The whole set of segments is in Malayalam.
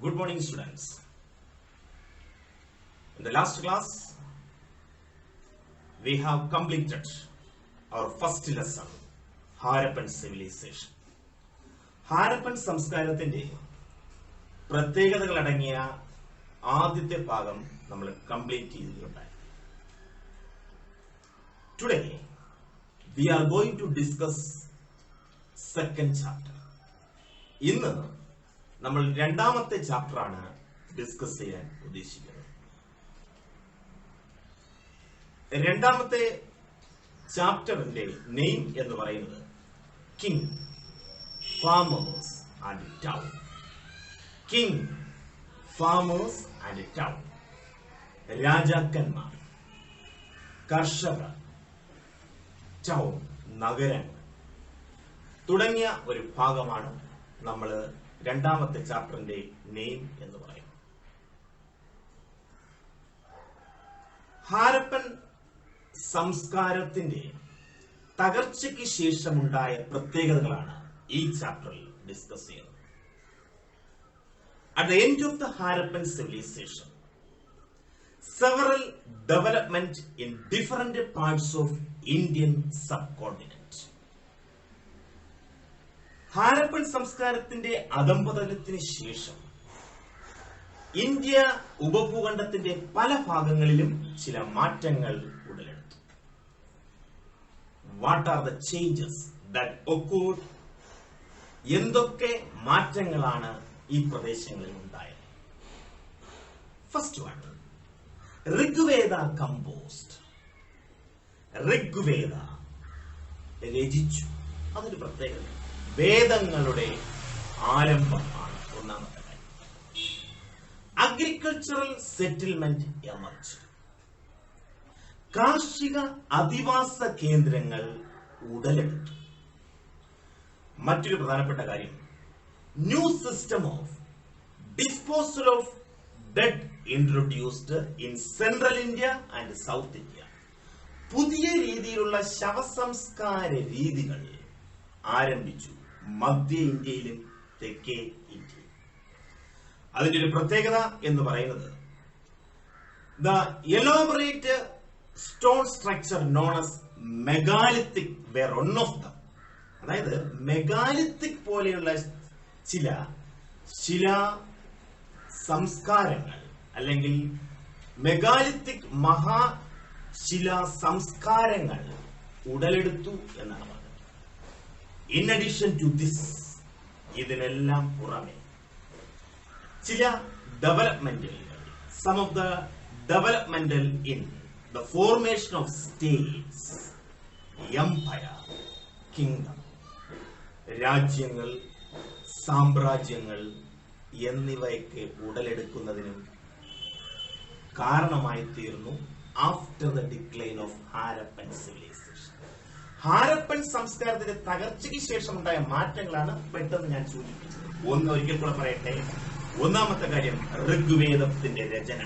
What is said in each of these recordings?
Good morning, students. In the last class, we have completed our first lesson, Harappan civilization. Harappan സംസ്കാരത്തിന്റെ പ്രത്യേകതകൾ അടങ്ങിയ ആദ്യത്തെ ഭാഗം നമ്മൾ complete ചെയ്തിട്ടുണ്ടായി. Today, we are going to discuss second chapter. ഇന്ന് നമ്മൾ രണ്ടാമത്തെ ചാപ്റ്റർ ആണ് ഡിസ്കസ് ചെയ്യാൻ ഉദ്ദേശിക്കുന്നത്. രണ്ടാമത്തെ ചാപ്റ്ററിന്റെ നെയിം എന്ന് പറയുന്നത് king, farmers and town. King, farmers and town. രാജാക്കന്മാർ, കർഷകർ, ടൗൺ, നഗരങ്ങൾ തുടങ്ങിയ ഒരു ഭാഗമാണ് നമ്മൾ രണ്ടാമത്തെ ചാപ്റ്ററിന്റെ നെയിം എന്ന് പറയുന്നത്. ഹാരപ്പൻ സംസ്കാരത്തിന്റെ തകർച്ചയ്ക്ക് ശേഷമുണ്ടായ പ്രത്യേകതകളാണ് ഈ ചാപ്റ്ററിൽ ഡിസ്കസ് ചെയ്യുന്നത്. At the end of the Harappan civilization, several development in different parts of Indian subcontinent. Harappan സംസ്കാരത്തിന്റെ അധംപതനത്തിന് ശേഷം ഇന്ത്യ ഉപഭൂഖണ്ഡത്തിന്റെ പല ഭാഗങ്ങളിലും ചില മാറ്റങ്ങൾ ഉടലെടുത്തു. What are the changes that occurred? എന്തൊക്കെ മാറ്റങ്ങളാണ് ഈ പ്രദേശങ്ങളിൽ ഉണ്ടായത്? First one, Rigveda composed. Rigveda രചിച്ചു. അതൊരു പ്രത്യേകത. വേദങ്ങളുടെ ആരംഭമാണ് ഒന്നാമത്തെ കാര്യം. Agricultural settlement emerge. കാർഷിക അധിവാസ കേന്ദ്രങ്ങൾ ഉടലെടുത്തു. മറ്റൊരു പ്രധാനപ്പെട്ട കാര്യം, new system of disposal of dead introduced in central India and south India. പുതിയ രീതിയിലുള്ള ശവസംസ്കാര രീതികൾ ആരംഭിച്ചു മധ്യ ഇന്ത്യയിലും തെക്കേ ഇന്ത്യയിലും. അതിന്റെ ഒരു പ്രത്യേകത എന്ന് പറയുന്നത് the elaborate stone structure known as megalithic were one of them. അതായത് മെഗാലിത്തിക് പോലെയുള്ള ചില ശിലാ സംസ്കാരങ്ങൾ അല്ലെങ്കിൽ മെഗാലിത്തിക് മഹാശിലാ സംസ്കാരങ്ങൾ ഉടലെടുത്തു എന്നാണ്. In addition to this, ഇതിനെല്ലാം പുറമെ ചില ഡെവലപ്മെന്റലുകൾ, some of the developmental in the formation of states, empire, kingdom, രാജ്യങ്ങൾ, സാമ്രാജ്യങ്ങൾ എന്നിവയൊക്കെ ഉടലെടുക്കുന്നതിനും കാരണമായി തീർന്നു after the decline of Harappan civilisation. Harappan സംസ്കാരത്തിന്റെ തകർച്ചയ്ക്ക് ശേഷം ഉണ്ടായ മാറ്റങ്ങളാണ് പെട്ടെന്ന് ഞാൻ സൂചിപ്പിച്ചത്. ഒരിക്കൽ കൂടെ പറയട്ടെ. ഒന്നാമത്തെ കാര്യം ഋഗ്വേദത്തിന്റെ രചന.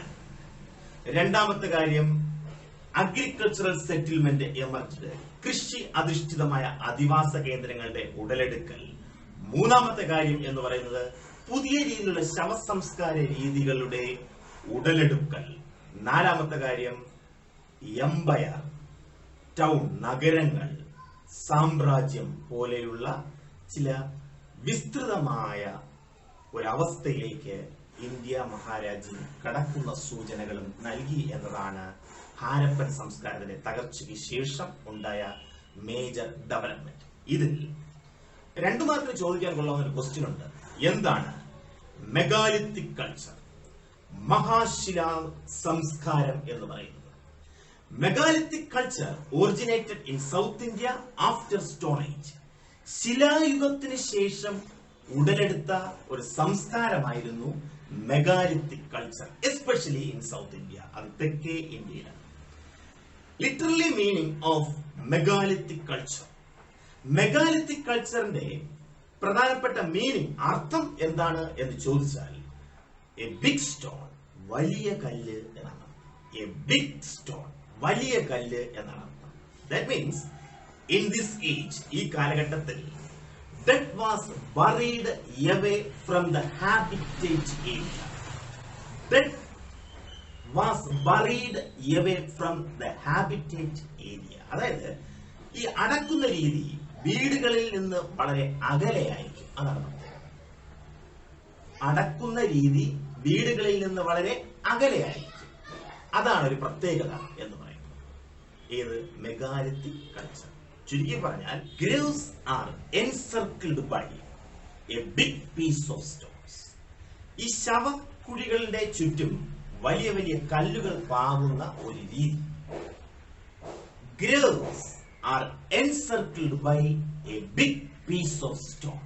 രണ്ടാമത്തെ കാര്യം അഗ്രികൾച്ചറൽ സെറ്റിൽമെന്റ് എമർജ്ഡ്, കൃഷി അധിഷ്ഠിതമായ അധിവാസ കേന്ദ്രങ്ങളുടെ ഉടലെടുക്കൽ. മൂന്നാമത്തെ കാര്യം എന്ന് പറയുന്നത് പുതിയ രീതിയിലുള്ള ശവസംസ്കാര രീതികളുടെ ഉടലെടുക്കൽ. നാലാമത്തെ കാര്യം എംപയർ, ടൗൺ, നഗരങ്ങൾ, സാമ്രാജ്യം പോലെയുള്ള ചില വിസ്തൃതമായ ഒരവസ്ഥയിലേക്ക് ഇന്ത്യ മഹാരാജ്യം കടക്കുന്ന സൂചനകളും നൽകി എന്നതാണ് ഹാരപ്പൻ സംസ്കാരത്തിന്റെ തകർച്ചയ്ക്ക് ശേഷം ഉണ്ടായ മേജർ ഡെവലപ്മെന്റ്. ഇതിൽ രണ്ടു മാർക്കിന് ചോദിക്കാൻ കൊള്ളാവുന്ന ഒരു ക്വസ്റ്റ്യൻ ഉണ്ട്. എന്താണ് മെഗാലിത്തിക് കൾച്ചർ, മഹാശിലാ സംസ്കാരം എന്ന് പറയുന്നത്? Megalithic culture originated in South India after Stone Age. ശിലായുഗത്തിന് ശേഷം ഉടലെടുത്ത ഒരു സംസ്കാരമായിരുന്നു megalithic culture, especially in south India. അത് തെക്കേ ഇന്ത്യയിലാണ്. Literally meaning of megalithic culture. Megalithic കൾച്ചറിന്റെ പ്രധാനപ്പെട്ട മീനിങ്, അർത്ഥം എന്താണ് എന്ന് ചോദിച്ചാൽ എ ബിഗ് സ്റ്റോൺ, വലിയ കല്ല് എന്നാണ്. എ ബിഗ് സ്റ്റോൺ, വലിയ കല്ല് എന്നാണ് അർത്ഥം. That means in this age, ഈ കാലഘട്ടത്തിൽ That was buried away from the habitat area. That was buried away from the habitat area. അതായത് ഈ അടക്കുന്ന രീതി വീടുകളിൽ നിന്ന് വളരെ അകലെയായിരിക്കും. അതാണ് അടക്കുന്ന രീതി വീടുകളിൽ നിന്ന് വളരെ അകലെയായിരിക്കും. അതാണ് ഒരു പ്രത്യേകത എന്ന് പറയുന്നത്. ഏത് മെഗാലിത്തിക് കൾച്ചർ. ചുരുക്കി പറഞ്ഞാൽ graves are encircled by a big piece of stones. ഈ ശവക്കുഴികളുടെ ചുറ്റും വലിയ വലിയ കല്ലുകൾ പാകുന്ന ഒരു രീതി. Graves are encircled by a big piece of stone.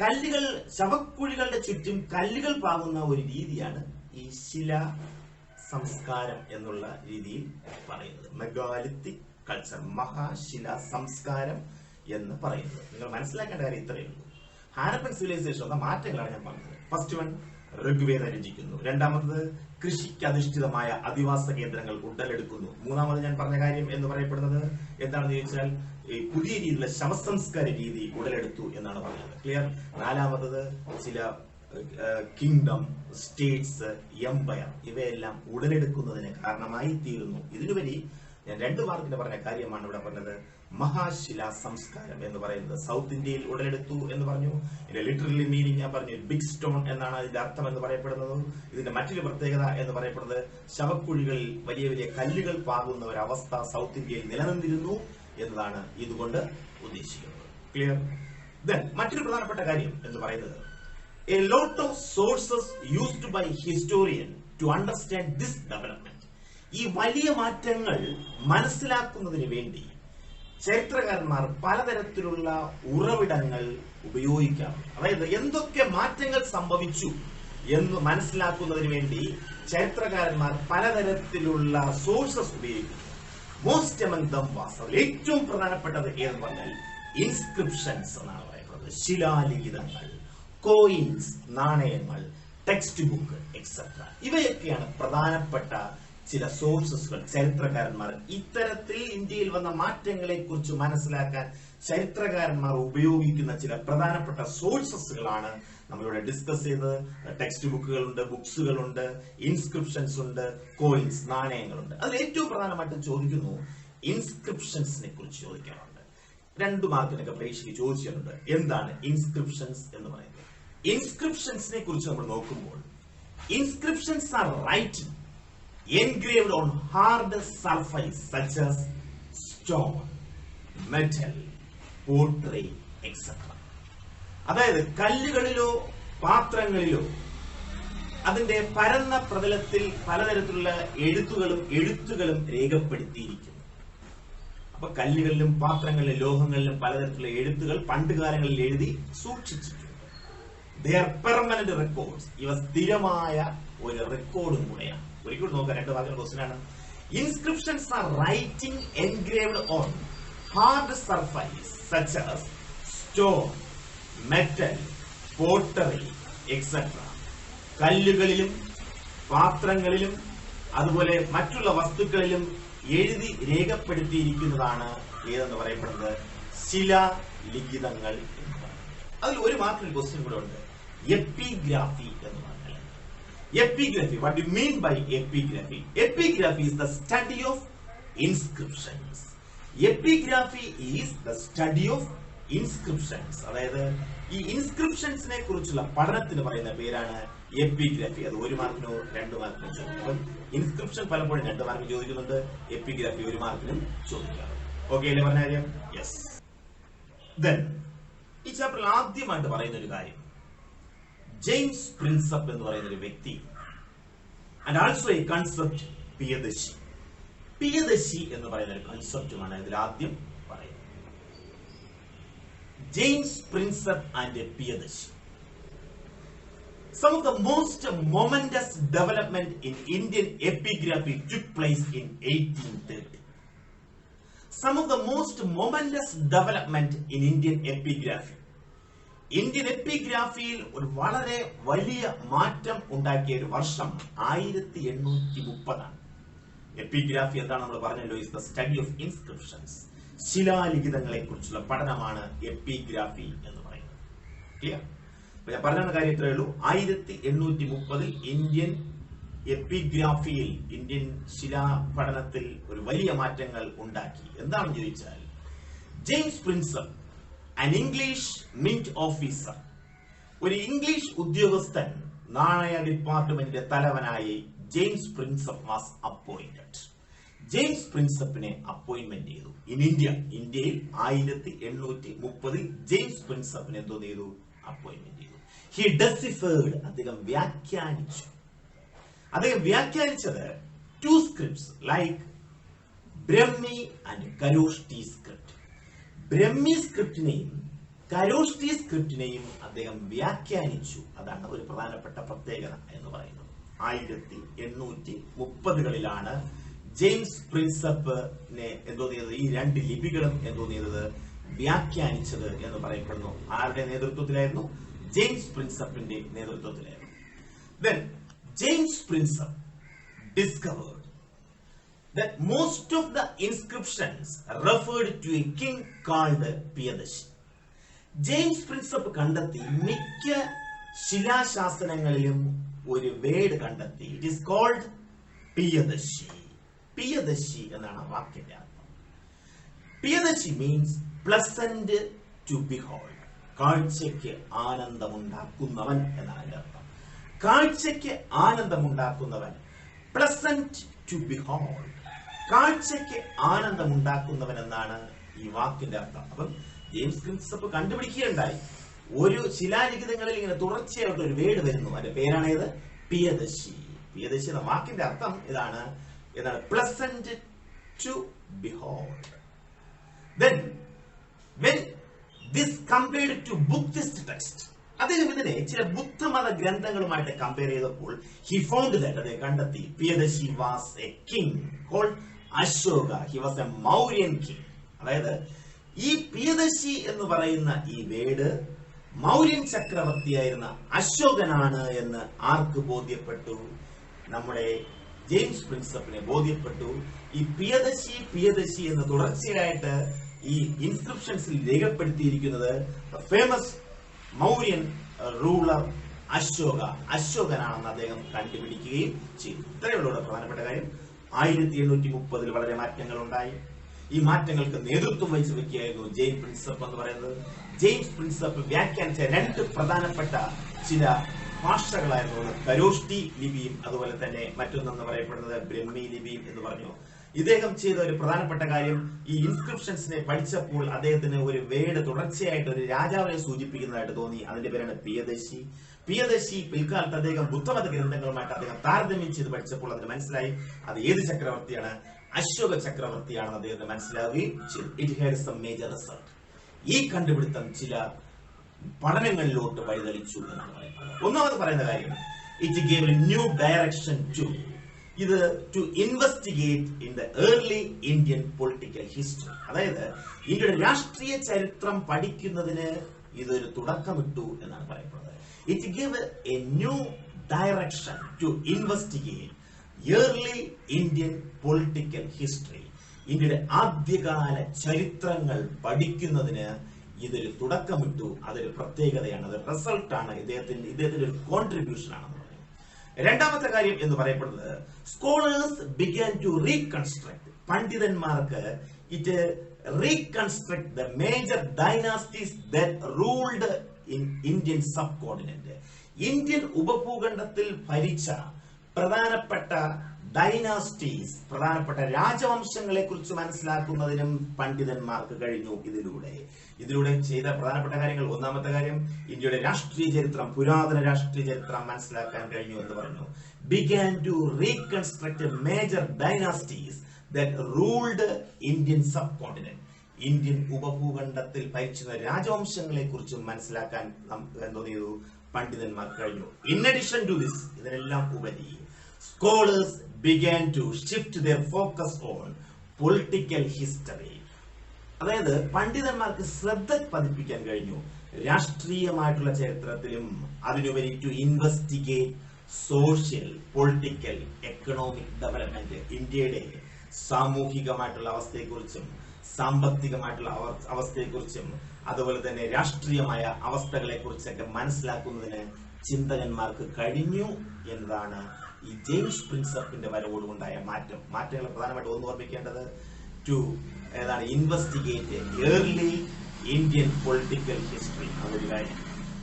കല്ലുകൾ ശവക്കുഴികളുടെ ചുറ്റും കല്ലുകൾ പാകുന്ന ഒരു രീതിയാണ് ഈ ശില സംസ്കാരം എന്നുള്ള രീതിയിൽ പറയുന്നത്. മെഗാലിത്തിക് കൾച്ചർ, മഹാശില സംസ്കാരം എന്ന് പറയുന്നത്. നിങ്ങൾ മനസ്സിലാക്കേണ്ട കാര്യം ഇത്രയേ ഉള്ളൂ. ഹാരപ്പൻ സിവിലൈസേഷൻ എന്ന മാറ്റങ്ങളാണ് ഞാൻ പറഞ്ഞത്. ഫസ്റ്റ് വൺ, ഋഗ്വേദം രചിക്കുന്നു. രണ്ടാമത്, കൃഷിക്ക് അധിഷ്ഠിതമായ അധിവാസ കേന്ദ്രങ്ങൾ ഉടലെടുക്കുന്നു. മൂന്നാമത് ഞാൻ പറഞ്ഞ കാര്യം എന്ന് പറയപ്പെടുന്നത് എന്താണെന്ന് ചോദിച്ചാൽ ഈ പുതിയ രീതിയിലുള്ള ശവസംസ്കാര രീതി ഉടലെടുത്തു എന്നാണ് പറയുന്നത്. ക്ലിയർ. നാലാമത്തത്, ചില കിങ്ഡം, സ്റ്റേറ്റ്സ്, എംപയർ ഇവയെല്ലാം ഉടലെടുക്കുന്നതിന് കാരണമായി തീരുന്നു. ഇതിനുപരി ഞാൻ 2 മാർക്കിന് പറഞ്ഞ കാര്യമാണ് ഇവിടെ പറഞ്ഞത്. മഹാശില സംസ്കാരം എന്ന് പറയുന്നത് സൗത്ത് ഇന്ത്യയിൽ ഉടലെടുത്തു എന്ന് പറഞ്ഞു. ഇതിന്റെ ലിറ്ററലി മീനിങ് ഞാൻ പറഞ്ഞു, ബിഗ് സ്റ്റോൺ എന്നാണ് ഇതിന്റെ അർത്ഥം എന്ന് പറയപ്പെടുന്നത്. ഇതിന്റെ മറ്റൊരു പ്രത്യേകത എന്ന് പറയപ്പെടുന്നത് ശവക്കുഴികളിൽ വലിയ വലിയ കല്ലുകൾ പാകുന്ന ഒരു അവസ്ഥ സൗത്ത് ഇന്ത്യയിൽ നിലനിന്നിരുന്നു എന്നതാണ് ഇതുകൊണ്ട് ഉദ്ദേശിക്കുന്നത്. ക്ലിയർ. ദെൻ മറ്റൊരു പ്രധാനപ്പെട്ട കാര്യം എന്ന് പറയുന്നത്, a lot of sources used by historian to understand this development. ഈ വലിയ മാറ്റങ്ങൾ മനസ്സിലാക്കുന്നതിന് വേണ്ടി ചരിത്രകാരന്മാർ പലതരത്തിലുള്ള ഉറവിടങ്ങൾ ഉപയോഗിക്കാറുണ്ട്. അതായത് എന്തൊക്കെ മാറ്റങ്ങൾ സംഭവിച്ചു എന്ന് മനസ്സിലാക്കുന്നതിന് വേണ്ടി ചരിത്രകാരന്മാർ പലതരത്തിലുള്ള സോഴ്സസ് ഉപയോഗിക്കുന്നു. മോസ്റ്റ് എമംഗ് ദം വാസ്, ഏറ്റവും പ്രധാനപ്പെട്ടത് ഏതെന്ന് പറഞ്ഞാൽ ഇൻസ്ക്രിപ്ഷൻസ് എന്നാണ് പറയുന്നത്. ശിലാലിഖിതങ്ങൾ, കോയിൻസ്, നാണയങ്ങൾ, ടെക്സ്റ്റ് ബുക്ക് എക്സെട്ര. ഇവയൊക്കെയാണ് പ്രധാനപ്പെട്ട ചില സോഴ്സസുകൾ. ചരിത്രകാരന്മാർ ഇത്തരത്തിൽ ഇന്ത്യയിൽ വന്ന മാറ്റങ്ങളെ കുറിച്ച് മനസ്സിലാക്കാൻ ചരിത്രകാരന്മാർ ഉപയോഗിക്കുന്ന ചില പ്രധാനപ്പെട്ട സോഴ്സസുകളാണ് നമ്മളിവിടെ ഡിസ്കസ് ചെയ്തത്. ടെക്സ്റ്റ് ബുക്കുകളുണ്ട്, ബുക്സുകളുണ്ട്, ഇൻസ്ക്രിപ്ഷൻസ് ഉണ്ട്, കോയിൻസ്, നാണയങ്ങളുണ്ട്. അതിൽ ഏറ്റവും പ്രധാനമായിട്ട് ചോദിക്കുന്നു ഇൻസ്ക്രിപ്ഷൻസിനെ കുറിച്ച് ചോദിക്കാറുണ്ട്. 2 മാർക്കിനൊക്കെ പരീക്ഷയ്ക്ക് ചോദിച്ചിട്ടുണ്ട്. എന്താണ് ഇൻസ്ക്രിപ്ഷൻസ് എന്ന് പറയുന്നത്? ഇൻസ്ക്രിപ്ഷൻസിനെ കുറിച്ച് നമ്മൾ നോക്കുമ്പോൾ, inscriptions are writing engraved on hard surface such as stone, metal, pottery, etc. അതായത് കല്ലുകളിലോ പാത്രങ്ങളിലോ അതിന്റെ പരന്ന പ്രതലത്തിൽ പലതരത്തിലുള്ള എഴുത്തുകളും രേഖപ്പെടുത്തിയിരിക്കുന്നു. അപ്പൊ കല്ലുകളിലും പാത്രങ്ങളിലും ലോഹങ്ങളിലും പലതരത്തിലുള്ള എഴുത്തുകൾ പണ്ടുകാലങ്ങളിൽ എഴുതി സൂക്ഷിച്ചിട്ടുണ്ട്. They are permanent records. ഇവ സ്ഥിരമായ ഒരു റെക്കോർഡും കൂടെയാണ്. ഒരിക്കലും നോക്കാം, 2 മാർക്കിന്റെ ക്വസ്റ്റ്യൻ ആണ്. Inscriptions are writing engraved on hard surface such as stone, metal, pottery etcetera. കല്ലുകളിലും പാത്രങ്ങളിലും അതുപോലെ മറ്റുള്ള വസ്തുക്കളിലും എഴുതി രേഖപ്പെടുത്തിയിരിക്കുന്നതാണ് ഏതെന്ന് പറയപ്പെടുന്നത് ശിലാലിഖിതങ്ങൾ എന്ന് പറയുന്നത്. അതിൽ 1 മാർക്കിന്റെ ക്വസ്റ്റ്യൻ കൂടെ ഉണ്ട്. എപ്പിഗ്രാഫി എന്ന് പറഞ്ഞാൽ epigraphy. What do you mean by epigraphy? Epigraphy is the study of inscriptions. Epigraphy is the study of inscriptions. അതായത് ഈ ഇൻസ്ക്രിപ്ഷൻസിനെ കുറിച്ചുള്ള പഠനത്തിന് പറയുന്ന പേരാണ് എപ്പിഗ്രാഫി. അത് 1 മാർക്കിനോ 2 മാർക്കിനോ ചോദിക്കും. ഇൻസ്ക്രിപ്ഷൻ പലപ്പോഴും 2 മാർക്കിന് ചോദിക്കുന്നുണ്ട്, എപ്പിഗ്രാഫി 1 മാർക്കിനും ചോദിക്കാറുണ്ട്. ഓക്കെ അല്ലേ പറഞ്ഞ കാര്യം? യെസ്. ദെൻ ഈ ചാപ്റ്ററിൽ ആദ്യമായിട്ട് പറയുന്ന ഒരു കാര്യം, ജെയിംസ് പ്രിൻസപ്പ് എന്ന് പറയുന്ന ഒരു വ്യക്തി and also a concept Piyadashi. Piyadashi എന്ന് പറയുന്ന ഒരു കൺസെപ്റ്റുമാണ് ഇതിൽ ആദ്യം പറയുന്നത്. James Prinsep and Piyadashi. Some of the most momentous development in Indian epigraphy took place in 1830. Some of the most momentous development in Indian epigraphy. Indian എപ്പിഗ്രാഫിയിൽ ഒരു വളരെ വലിയ മാറ്റം ഉണ്ടാക്കിയ ഒരു വർഷം 1830 ആണ്. എപ്പിഗ്രാഫി എന്താണ് നമ്മൾ പറഞ്ഞല്ലോ, is the study of inscriptions. ശിലാലിഖിതങ്ങളെ കുറിച്ചുള്ള പഠനമാണ് എപ്പിഗ്രാഫി എന്ന് പറയുന്നത്. ക്ലിയർ? അപ്പൊ ഞാൻ പറഞ്ഞ കാര്യം ഇത്രയേ ഉള്ളൂ. 1830 ഇന്ത്യൻ എപ്പിഗ്രാഫിയിൽ, ഇന്ത്യൻ ശിലാ പഠനത്തിൽ ഒരു വലിയ മാറ്റങ്ങൾ ഉണ്ടാക്കി. എന്താണെന്ന് ചോദിച്ചാൽ, James Prinsep, an English mint officer, ഒരു ഇംഗ്ലീഷ് ഉദ്യോഗസ്ഥൻ നാണയ ഡിപ്പാർട്ട്മെന്റിന്റെ തലവനായി James Prinsep was appointed. James പ്രിൻസപ്പിനെ അപ്പോയിന്റ്മെന്റ് ചെയ്തു ഇൻ ഇന്ത്യ. ഇന്ത്യയിൽ 1830 ജെയിംസ് പ്രിൻസപ്പിനെ എന്തോ ചെയ്തു? അപ്പോയിന്റ്മെന്റ് ചെയ്തു. ഹി ഡെസിഫേർഡ്, അദ്ദേഹം വ്യാഖ്യാനിച്ചു. അദ്ദേഹം വ്യാഖ്യാനിച്ചത് 2 scripts like Brahmi and Kharoshthi script. Brahmi സ്ക്രിപ്റ്റിനെയും കരോഷ്ടി സ്ക്രിപ്റ്റിനെയും അദ്ദേഹം വ്യാഖ്യാനിച്ചു. അതാണ് ഒരു പ്രധാനപ്പെട്ട പ്രത്യേകത എന്ന് പറയുന്നത്. 1830കളിലാണ് ജെയിംസ് പ്രിൻസപ്പിനെ എന്തോ ചെയ്തത്? ഈ 2 ലിപികളും എന്തോ ചെയ്തത്? വ്യാഖ്യാനിച്ചത് എന്ന് പറയപ്പെടുന്നു. ആരുടെ നേതൃത്വത്തിലായിരുന്നു? ജെയിംസ് പ്രിൻസപ്പിന്റെ നേതൃത്വത്തിലായിരുന്നു. Then James Prinsep discovered that most of the inscriptions referred to a king called Piyadashi. James Prinsep കണ്ടെത്തി മിക്ക ശിലാശാസനങ്ങളിലും ഒരു വേർഡ് കണ്ടെത്തി. It is called Piyadashi. Piyadashi എന്നാണ് വാക്കിന്റെ അർത്ഥം. Piyadashi means pleasant to behold, കാഴ്ചയ്ക്ക് ആനന്ദമുണ്ടാക്കുന്നവൻ എന്നാണ് അതിന്റെ അർത്ഥം. കാഴ്ചയ്ക്ക് ആനന്ദമുണ്ടാക്കുന്നവൻ, പ്ലസന്റ് ടു ബിഹോൾഡ്, കാഴ്ചയ്ക്ക് ആനന്ദമുണ്ടാക്കുന്നവൻ എന്നാണ് ഈ വാക്കിന്റെ അർത്ഥം. അപ്പം ജെയിംസ് പ്രിൻസപ്പ് കണ്ടുപിടിക്കുകയുണ്ടായി, ഒരു ശിലാലിഖിതങ്ങളിൽ ഇങ്ങനെ തുടർച്ചയായിട്ട് ഒരു വേർഡ് വരുന്നു. അതിന്റെ പേരാണേത്? പിയദശി. പിയദശി എന്ന വാക്കിന്റെ അർത്ഥം ഇതാണ്, pleasant to behold. Then when this compared to Buddhist text, അദ്ദേഹം ഇതിനെ ചില ബുദ്ധമത ഗ്രന്ഥങ്ങളുമായിട്ട് കമ്പയർ ചെയ്തപ്പോൾ he found that, അദ്ദേഹം കണ്ടെത്തി, പിയദശി was a king called Ashoka. He was a Mauryan king. അതായത് ഈ പിയദശി എന്ന് പറയുന്ന ഈ വേർഡ് മൗര്യൻ ചക്രവർത്തിയായിരുന്ന അശോകനാണ് എന്ന് ആർക്ക് ബോധ്യപ്പെട്ടു? നമ്മുടെ ജെയിംസ് പ്രിൻസപ്പിനെ ബോധ്യപ്പെട്ടു. ഈ പിയദശി പിയദശി എന്ന് തുടർച്ചയായിട്ട് ഈ ഇൻസ്ക്രിപ്ഷൻസിൽ രേഖപ്പെടുത്തിയിരിക്കുന്നത് ഫേമസ് മൗര്യൻ റൂളർ അശോകനാണെന്ന് അദ്ദേഹം കണ്ടുപിടിക്കുകയും ചെയ്തു. ഇത്രയുള്ള പ്രധാനപ്പെട്ട കാര്യം. 1830 വളരെ മാറ്റങ്ങൾ ഉണ്ടായി. ഈ മാറ്റങ്ങൾക്ക് നേതൃത്വം വഹിച്ചു വെക്കുകയായിരുന്നു ജെയിംസ് പ്രിൻസപ്പ് എന്ന് പറയുന്നത്. ജെയിംസ് പ്രിൻസപ്പ് വ്യാഖ്യാനിച്ച 2 പ്രധാനപ്പെട്ട ചില ഭാഷകളായിരുന്നു കരോഷ്ടി ലിപിയും അതുപോലെ തന്നെ മറ്റൊന്നെന്ന് പറയപ്പെടുന്നത് ബ്രഹ്മി ലിപിയും എന്ന് പറഞ്ഞു. ഇദ്ദേഹം ചെയ്ത ഒരു പ്രധാനപ്പെട്ട കാര്യം, ഈ ഇൻസ്ക്രിപ്ഷൻസിനെ പഠിച്ചപ്പോൾ അദ്ദേഹത്തിന് ഒരു വേർഡ് തുടർച്ചയായിട്ട് ഒരു രാജാവിനെ സൂചിപ്പിക്കുന്നതായിട്ട് തോന്നി. അതിന്റെ പേരാണ് പിയദശി. പിയദശി പിൽക്കാലത്ത് അദ്ദേഹം ബുദ്ധമത ഗ്രന്ഥങ്ങളുമായിട്ട് അദ്ദേഹം താരതമ്യം ചെയ്ത് പഠിച്ചപ്പോൾ അതിന് മനസ്സിലായി അത് ഏത് ചക്രവർത്തിയാണ്? അശോക ചക്രവർത്തിയാണെന്ന് അദ്ദേഹത്തിന് മനസ്സിലാവുകയും ചെയ്തു. It had some major result. ഈ കണ്ടുപിടുത്തം ചില പഠനങ്ങളിലോട്ട് വഴിതെളിച്ചു എന്നാണ് പറയുന്നത്. ഒന്നാമത് പറയുന്ന കാര്യം, it gave a new direction to investigate in the early Indian political history. അതായത് ഇന്ത്യയുടെ രാഷ്ട്രീയ ചരിത്രം പഠിക്കുന്നതിന് ഇതൊരു തുടക്കമിട്ടു എന്നാണ് പറയപ്പെടുന്നത്. It gave a new direction to investigate early Indian political history. ഇന്ത്യയുടെ ആദ്യകാല ചരിത്രങ്ങൾ പഠിക്കുന്നതിന് ഇതൊരു തുടക്കമിട്ടു. അതൊരു പ്രത്യേകതയാണ്, അത് റിസൾട്ടാണ്, ഇദ്ദേഹത്തിന്റെ ഒരു കോൺട്രിബ്യൂഷൻ ആണെന്ന് പറയുന്നത്. രണ്ടാമത്തെ കാര്യം എന്ന് പറയപ്പെടുന്നത്, സ്കോളേഴ്സ് ബിഗാൻ ടു റീകൺസ്ട്രക്ട്. പണ്ഡിതന്മാർക്ക് it reconstruct the major dynasties that ruled in Indian subcontinent. Indian ഉപഭൂഖണ്ഡത്തിൽ ഭരിച്ച പ്രധാനപ്പെട്ട ഡൈനാസ്റ്റീസ്, പ്രധാനപ്പെട്ട രാജവംശങ്ങളെ കുറിച്ച് മനസ്സിലാക്കുന്നതിനും പണ്ഡിതന്മാർക്ക് കഴിഞ്ഞു. ഇതിലൂടെ ചെയ്ത പ്രധാനപ്പെട്ട കാര്യങ്ങൾ, ഒന്നാമത്തെ കാര്യം ഇന്ത്യയുടെ രാഷ്ട്രീയ ചരിത്രം, പുരാതന രാഷ്ട്രീയ ചരിത്രം മനസ്സിലാക്കാൻ കഴിഞ്ഞു എന്ന് പറഞ്ഞു. Began to reconstruct major dynasties that ruled Indian subcontinent. Indian ഉപഭൂഖണ്ഡത്തിൽ ഭരിച്ചിരുന്ന രാജവംശങ്ങളെ കുറിച്ച് മനസ്സിലാക്കാൻ എന്തോ ചെയ്തു? പണ്ഡിതന്മാർക്ക് കഴിഞ്ഞു. ഇൻ അഡീഷൻ ടു ദിസ്, ഇതിനെല്ലാം ഉപരി scholars began to shift their focus on political history. അതായത് പണ്ഡിതന്മാർക്ക് ശ്രദ്ധ പതിപ്പിക്കാൻ കഴിഞ്ഞു രാഷ്ട്രീയമായിട്ടുള്ള ചരിത്രത്തിലും. അതിനുപരി to investigate social, political, economic development, ഇന്ത്യയുടെ സാമൂഹികമായിട്ടുള്ള അവസ്ഥയെക്കുറിച്ചും സാമ്പത്തികമായിട്ടുള്ള അവസ്ഥയെക്കുറിച്ചും അതുപോലെ തന്നെ രാഷ്ട്രീയമായ അവസ്ഥകളെ കുറിച്ചൊക്കെ മനസ്സിലാക്കുന്നതിന് ചിന്തകന്മാർക്ക് കഴിഞ്ഞു എന്നതാണ് ഈ ജെയിംസ് പ്രിൻസപ്പിന്റെ വരവോടുകൊണ്ടായ മാറ്റങ്ങൾ പ്രധാനമായിട്ട് ഒന്ന് ഓർമ്മിക്കേണ്ടത് ഏതാണ് investigate early Indian political history അതൊരു കാര്യം.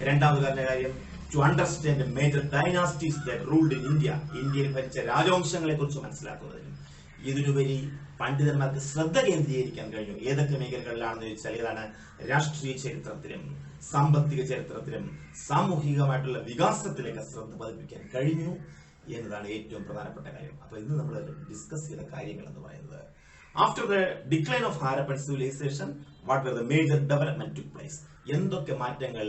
രണ്ടാമത് കാര്യം to understand major dynasties that ruled in India, ഇന്ത്യയിൽ ഭരിച്ച രാജവംശങ്ങളെ കുറിച്ച് മനസ്സിലാക്കുന്നതിനും ഇതിനുപരി പണ്ഡിതന്മാർക്ക് ശ്രദ്ധ കേന്ദ്രീകരിക്കാൻ കഴിഞ്ഞു. ഏതൊക്കെ മേഖലകളിലാണെന്ന് ചോദിച്ചാൽ ഏതാണ് രാഷ്ട്രീയ ചരിത്രത്തിലും സാമ്പത്തിക ചരിത്രത്തിലും സാമൂഹികമായിട്ടുള്ള വികാസത്തിലേക്ക് ശ്രദ്ധ പതിപ്പിക്കാൻ കഴിഞ്ഞു എന്നതാണ് ഏറ്റവും പ്രധാനപ്പെട്ട കാര്യം. അപ്പൊ ഇന്ന് നമ്മൾ ഡിസ്കസ് ചെയ്ത കാര്യങ്ങൾ എന്ന് പറയുന്നത് after the decline of Harappan civilisation what were the major development took place, എന്തൊക്കെ മാറ്റങ്ങൾ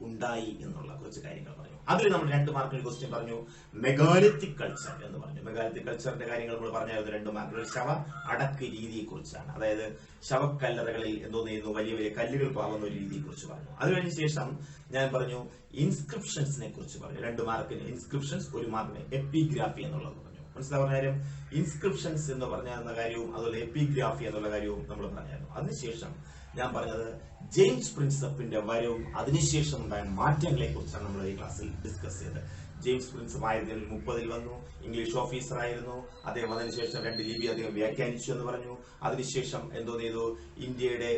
ഉണ്ടായി എന്നുള്ള കുറച്ച് കാര്യങ്ങൾ പറഞ്ഞു. അതിൽ നമ്മൾ 2 മാർക്കിന് ക്വസ്റ്റ്യൻ പറഞ്ഞു മെഗാലിത്തിക് കൾച്ചർ എന്ന് പറഞ്ഞു. മെഗാലിത്തിക് കൾച്ചറിന്റെ കാര്യങ്ങൾ നമ്മൾ പറഞ്ഞായിരുന്നു 2 മാർക്കുകൾ. ശവ അടക്ക് രീതിയെ കുറിച്ചാണ്, അതായത് ശവക്കല്ലറകളിൽ എന്തോന്നു വലിയ വലിയ കല്ലുകൾ പാകുന്ന ഒരു രീതിയെ കുറിച്ച് പറഞ്ഞു. അത് കഴിഞ്ഞ ശേഷം ഞാൻ പറഞ്ഞു ഇൻസ്ക്രിപ്ഷൻസിനെ കുറിച്ച് പറഞ്ഞു. 2 മാർക്കിന് ഇൻസ്ക്രിപ്ഷൻസ്, 1 മാർക്കിന് എപ്പിഗ്രാഫി എന്നുള്ളത് പറഞ്ഞു. മനസ്സിലാവുന്ന കാര്യം ഇൻസ്ക്രിപ്ഷൻസ് എന്ന് പറഞ്ഞ കാര്യവും അതുപോലെ എപ്പിഗ്രാഫി എന്നുള്ള കാര്യവും നമ്മൾ പറഞ്ഞായിരുന്നു. അതിനുശേഷം ഞാൻ പറഞ്ഞത് ജെയിംസ് പ്രിൻസപ്പിന്റെ വരവും അതിനുശേഷം ഉണ്ടായ മാറ്റങ്ങളെ കുറിച്ചാണ് നമ്മൾ ഈ ക്ലാസ്സിൽ ഡിസ്കസ് ചെയ്തത്. ജെയിംസ് പ്രിൻസപ്പ് 1930 വന്നു, ഇംഗ്ലീഷ് ഓഫീസർ ആയിരുന്നു. അദ്ദേഹം അതിനുശേഷം 2 ലിപി അദ്ദേഹം വ്യാഖ്യാനിച്ചു എന്ന് പറഞ്ഞു. അതിനുശേഷം എന്തോ ചെയ്തു, ഇന്ത്യയുടെ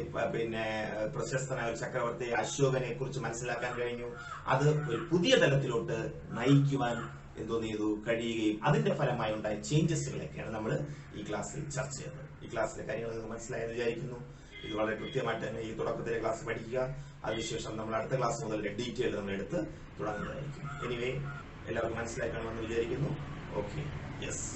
പ്രശസ്തനായ ഒരു ചക്രവർത്തി അശോകനെ കുറിച്ച് മനസ്സിലാക്കാൻ കഴിഞ്ഞു. അത് ഒരു പുതിയ തലത്തിലോട്ട് നയിക്കുവാൻ എന്തോ ചെയ്തു കഴിയുകയും അതിന്റെ ഫലമായി ഉണ്ടായ ചേഞ്ചസുകളൊക്കെയാണ് നമ്മൾ ഈ ക്ലാസ്സിൽ ചർച്ച ചെയ്തത്. ഈ ക്ലാസ്സിലെ കാര്യങ്ങൾ നിങ്ങൾക്ക് മനസ്സിലായെന്ന് വിചാരിക്കുന്നു. ഇത് വളരെ കൃത്യമായിട്ട് തന്നെ ഈ തുടക്കത്തിലെ ക്ലാസ് പഠിക്കുക. അതിനുശേഷം നമ്മൾ അടുത്ത ക്ലാസ് മുതൽ ഡീറ്റെയിൽ നമ്മൾ എടുത്ത് തുടങ്ങുന്നതായിരിക്കും. എനിവേ എല്ലാവർക്കും മനസ്സിലാക്കണമെന്ന് വിചാരിക്കുന്നു. Okay, yes.